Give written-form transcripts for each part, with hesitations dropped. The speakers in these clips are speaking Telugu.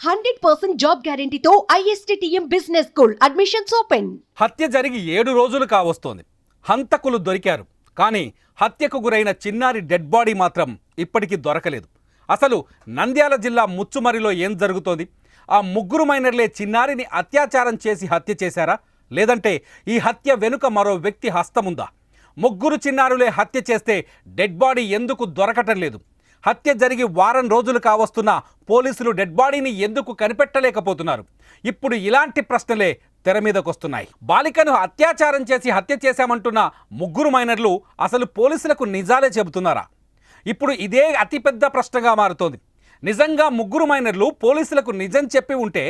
100% జాబ్ గ్యారెంటీతో ISTTM business school admissions open. హత్య జరిగి 7 రోజులు కావస్తోంది. హంతకులు దొరికారు, కానీ హత్యకు గురైన చిన్నారి డెడ్ బాడీ మాత్రం ఇప్పటికీ దొరకలేదు. అసలు నంద్యాల జిల్లా ముచ్చుమరిలో ఏం జరుగుతోంది? ఆ ముగ్గురు మైనర్లే చిన్నారిని అత్యాచారం చేసి హత్య చేశారా, లేదంటే ఈ హత్య వెనుక మరో వ్యక్తి హస్తముందా? ముగ్గురు చిన్నారులే హత్య చేస్తే డెడ్ బాడీ ఎందుకు దొరకటం లేదు? హత్య జరిగి వారం రోజులు కావస్తున్నా పోలీసులు డెడ్ బాడీని ఎందుకు కనిపెట్టలేకపోతున్నారు? ఇప్పుడు ఇలాంటి ప్రశ్నలే తెర మీదకొస్తున్నాయి. బాలికను అత్యాచారం చేసి హత్య చేశామంటున్న ముగ్గురు మైనర్లు అసలు పోలీసులకు నిజాలే చెబుతున్నారా? ఇప్పుడు ఇదే అతిపెద్ద ప్రశ్నగా మారుతోంది. నిజంగా ముగ్గురు మైనర్లు పోలీసులకు నిజం చెప్పి ఉంటే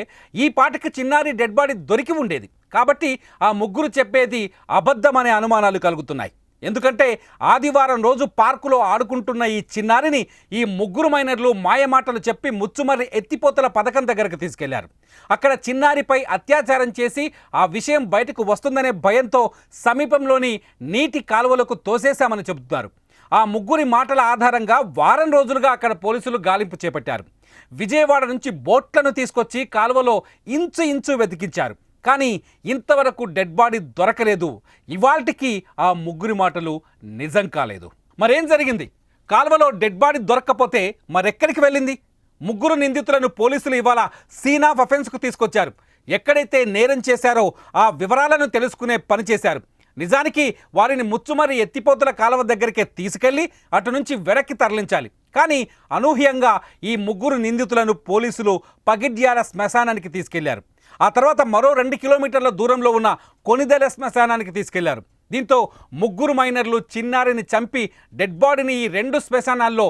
ఈ పాటికి చిన్నారి డెడ్ బాడీ దొరికి ఉండేది. కాబట్టి ఆ ముగ్గురు చెప్పేది అబద్ధమనే అనుమానాలు కలుగుతున్నాయి. ఎందుకంటే ఆదివారం రోజు పార్కులో ఆడుకుంటున్న ఈ చిన్నారిని ఈ ముగ్గురు మైనర్లు మాయమాటలు చెప్పి ముచ్చుమర్రి ఎత్తిపోతల పథకం దగ్గరకు తీసుకెళ్లారు. అక్కడ చిన్నారిపై అత్యాచారం చేసి ఆ విషయం బయటకు వస్తుందనే భయంతో సమీపంలోని నీటి కాలువలకు తోసేశామని చెబుతున్నారు. ఆ ముగ్గురి మాటల ఆధారంగా వారం రోజులుగా అక్కడ పోలీసులు గాలింపు చేపట్టారు. విజయవాడ నుంచి బోట్లను తీసుకొచ్చి కాలువలో ఇంచు వెతికించారు. కానీ ఇంతవరకు డెడ్ బాడీ దొరకలేదు. ఇవాల్టికి ఆ ముగ్గురి మాటలు నిజం కాలేదు. మరేం జరిగింది? కాలువలో డెడ్ బాడీ దొరక్కపోతే మరెక్కడికి వెళ్ళింది? ముగ్గురు నిందితులను పోలీసులు ఇవాళ సీన్ ఆఫ్ అఫెన్స్కు తీసుకొచ్చారు. ఎక్కడైతే నేరం చేశారో ఆ వివరాలను తెలుసుకునే పని చేశారు. నిజానికి వారిని ముచ్చుమర్రి ఎత్తిపోతుల కాలువ దగ్గరికే తీసుకెళ్లి అటు నుంచి వెనక్కి తరలించాలి. కానీ అనూహ్యంగా ఈ ముగ్గురు నిందితులను పోలీసులు పగిడ్యాల శ్మశానానికి తీసుకెళ్లారు. ఆ తర్వాత మరో 2 కిలోమీటర్ల దూరంలో ఉన్న కొనిదెల శ్మశానానికి తీసుకెళ్లారు. దీంతో ముగ్గురు మైనర్లు చిన్నారిని చంపి డెడ్ బాడీని ఈ 2 శ్మశానాల్లో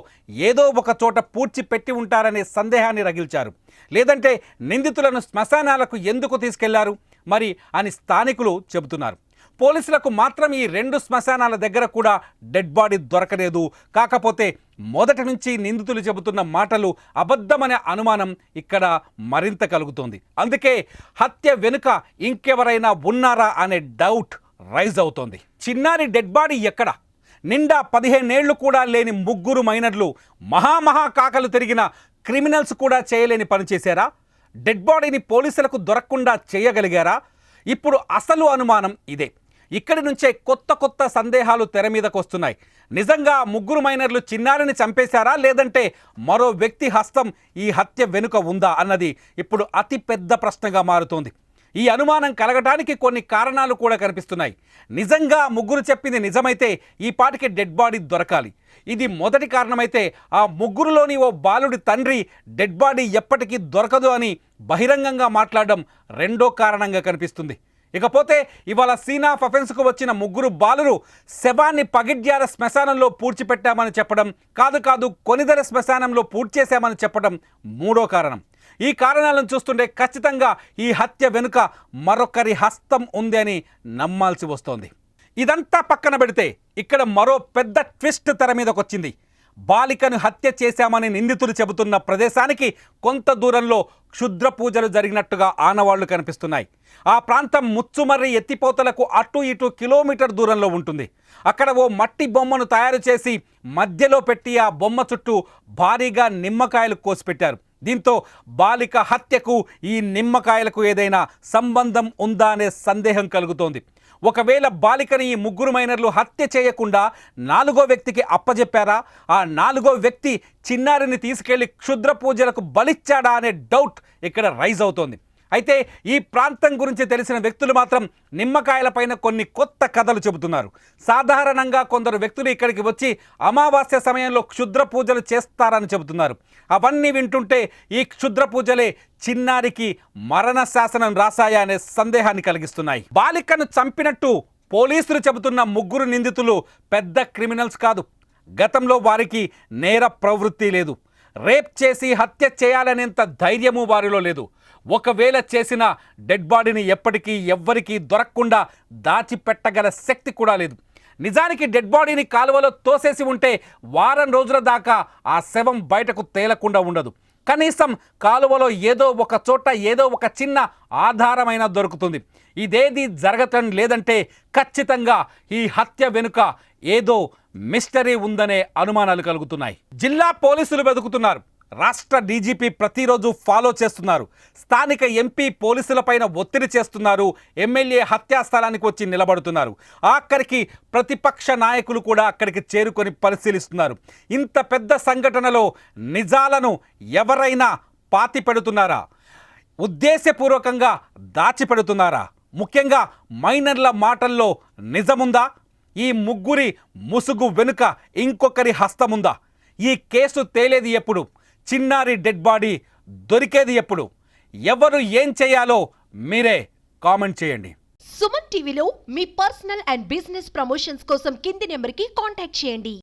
ఏదో ఒక చోట పూడ్చి పెట్టి ఉంటారనే సందేహాన్ని రగిల్చారు. లేదంటే నిందితులను శ్మశానాలకు ఎందుకు తీసుకెళ్లారు మరి అని స్థానికులు చెబుతున్నారు. పోలీసులకు మాత్రం ఈ 2 శ్మశానాల దగ్గర కూడా డెడ్ బాడీ దొరకలేదు. కాకపోతే మొదటి నుంచి నిందితులు చెబుతున్న మాటలు అబద్ధమనే అనుమానం ఇక్కడ మరింత కలుగుతోంది. అందుకే హత్య వెనుక ఇంకెవరైనా ఉన్నారా అనే డౌట్ రైజ్ అవుతోంది. చిన్నారి డెడ్ బాడీ ఎక్కడ? నిండా 15 ఏళ్లు కూడా లేని ముగ్గురు మైనర్లు మహా కాకలు తిరిగిన క్రిమినల్స్ కూడా చేయలేని పని చేశారా? డెడ్ బాడీని పోలీసులకు దొరకకుండా చేయగలిగారా? ఇప్పుడు అసలు అనుమానం ఇదే. ఇక్కడి నుంచే కొత్త సందేహాలు తెర మీదకు వస్తున్నాయి. నిజంగా ముగ్గురు మైనర్లు చిన్నారిని చంపేశారా, లేదంటే మరో వ్యక్తి హస్తం ఈ హత్య వెనుక ఉందా అన్నది ఇప్పుడు అతి పెద్ద ప్రశ్నగా మారుతోంది. ఈ అనుమానం కలగటానికి కొన్ని కారణాలు కూడా కనిపిస్తున్నాయి. నిజంగా ముగ్గురు చెప్పింది నిజమైతే ఈ పాటికి డెడ్ బాడీ దొరకాలి. ఇది మొదటి కారణమైతే ఆ ముగ్గురులోని ఓ బాలుడి తండ్రి డెడ్ బాడీ ఎప్పటికీ దొరకదు అని బహిరంగంగా మాట్లాడడం రెండో కారణంగా కనిపిస్తుంది. ఇకపోతే ఇవాళ సీన్ ఆఫ్ అఫెన్స్కు వచ్చిన ముగ్గురు బాలురు శవాన్ని పగిడ్యాల శ్మశానంలో పూడ్చిపెట్టామని చెప్పడం, కాదు కొనిదెల శ్మశానంలో పూడ్చేశామని చెప్పడం మూడో కారణం. ఈ కారణాలను చూస్తుంటే ఖచ్చితంగా ఈ హత్య వెనుక మరొకరి హస్తం ఉంది అని నమ్మాల్సి వస్తోంది. ఇదంతా పక్కన పెడితే ఇక్కడ మరో పెద్ద ట్విస్ట్ తెర మీదకొచ్చింది. బాలికను హత్య చేశామని నిందితులు చెబుతున్న ప్రదేశానికి కొంత దూరంలో క్షుద్ర పూజలు జరిగినట్టుగా ఆనవాళ్లు కనిపిస్తున్నాయి. ఆ ప్రాంతం ముచ్చుమర్రి ఎత్తిపోతలకు అటు ఇటు కిలోమీటర్ దూరంలో ఉంటుంది. అక్కడ ఓ మట్టి బొమ్మను తయారు చేసి మధ్యలో పెట్టి ఆ బొమ్మ చుట్టూ భారీగా నిమ్మకాయలు కోసిపెట్టారు. దీంతో బాలిక హత్యకు ఈ నిమ్మకాయలకు ఏదైనా సంబంధం ఉందా అనే సందేహం కలుగుతోంది. ఒకవేళ బాలికని ఈ ముగ్గురు మైనర్లు హత్య చేయకుండా 4వ వ్యక్తికి అప్పజెప్పారా? ఆ 4వ వ్యక్తి చిన్నారిని తీసుకెళ్లి క్షుద్ర పూజలకు బలిచ్చాడా అనే డౌట్ ఇక్కడ రైజ్ అవుతోంది. అయితే ఈ ప్రాంతం గురించి తెలిసిన వ్యక్తులు మాత్రం నిమ్మకాయలపైన కొన్ని కొత్త కథలు చెబుతున్నారు. సాధారణంగా కొందరు వ్యక్తులు ఇక్కడికి వచ్చి అమావాస్య సమయంలో క్షుద్ర పూజలు చేస్తారని చెబుతున్నారు. అవన్నీ వింటుంటే ఈ క్షుద్ర పూజలే చిన్నారికి మరణ శాసనం రాశాయా అనే సందేహాన్ని కలిగిస్తున్నాయి. బాలికను చంపినట్టు పోలీసులు చెబుతున్న ముగ్గురు నిందితులు పెద్ద క్రిమినల్స్ కాదు. గతంలో వారికి నేర ప్రవృత్తి లేదు. రేప్ చేసి హత్య చేయాలనేంత ధైర్యము వారిలో లేదు. ఒకవేళ చేసిన డెడ్ బాడీని ఎప్పటికీ ఎవ్వరికీ దొరకకుండా దాచిపెట్టగల శక్తి కూడా లేదు. నిజానికి డెడ్ బాడీని కాలువలో తోసేసి ఉంటే వారం రోజుల దాకా ఆ శవం బయటకు తేలకుండా ఉండదు. కనీసం కాలువలో ఏదో ఒక చోట ఏదో ఒక చిన్న ఆధారమైనా దొరుకుతుంది. ఇదేది జరగటం లేదంటే ఖచ్చితంగా ఈ హత్య వెనుక ఏదో మిస్టరీ ఉందనే అనుమానాలు కలుగుతున్నాయి. జిల్లా పోలీసులు వెతుకుతున్నారు. రాష్ట్ర డీజీపీ ప్రతిరోజు ఫాలో చేస్తున్నారు. స్థానిక ఎంపీ పోలీసులపైన ఒత్తిడి చేస్తున్నారు. ఎమ్మెల్యే హత్యా స్థలానికి వచ్చి నిలబడుతున్నారు. ఆఖరికి ప్రతిపక్ష నాయకులు కూడా అక్కడికి చేరుకొని పరిశీలిస్తున్నారు. ఇంత పెద్ద సంఘటనలో నిజాలను ఎవరైనా పాతి పెడుతున్నారా? ఉద్దేశపూర్వకంగా దాచిపెడుతున్నారా? ముఖ్యంగా మైనర్ల మాటల్లో నిజముందా? ఈ ముగ్గురి ముసుగు వెనుక ఇంకొకరి హస్తముందా? ఈ కేసు తేలేది ఎప్పుడు? చిన్నారి డెడ్ బాడీ దొరికేది ఎప్పుడు? ఎవరు ఏం చేయాలో మీరే కామెంట్ చేయండి. సుమన్ టీవీలో మీ పర్సనల్ అండ్ బిజినెస్ ప్రమోషన్స్ కోసం కింది నెంబర్కి కాంటాక్ట్ చేయండి.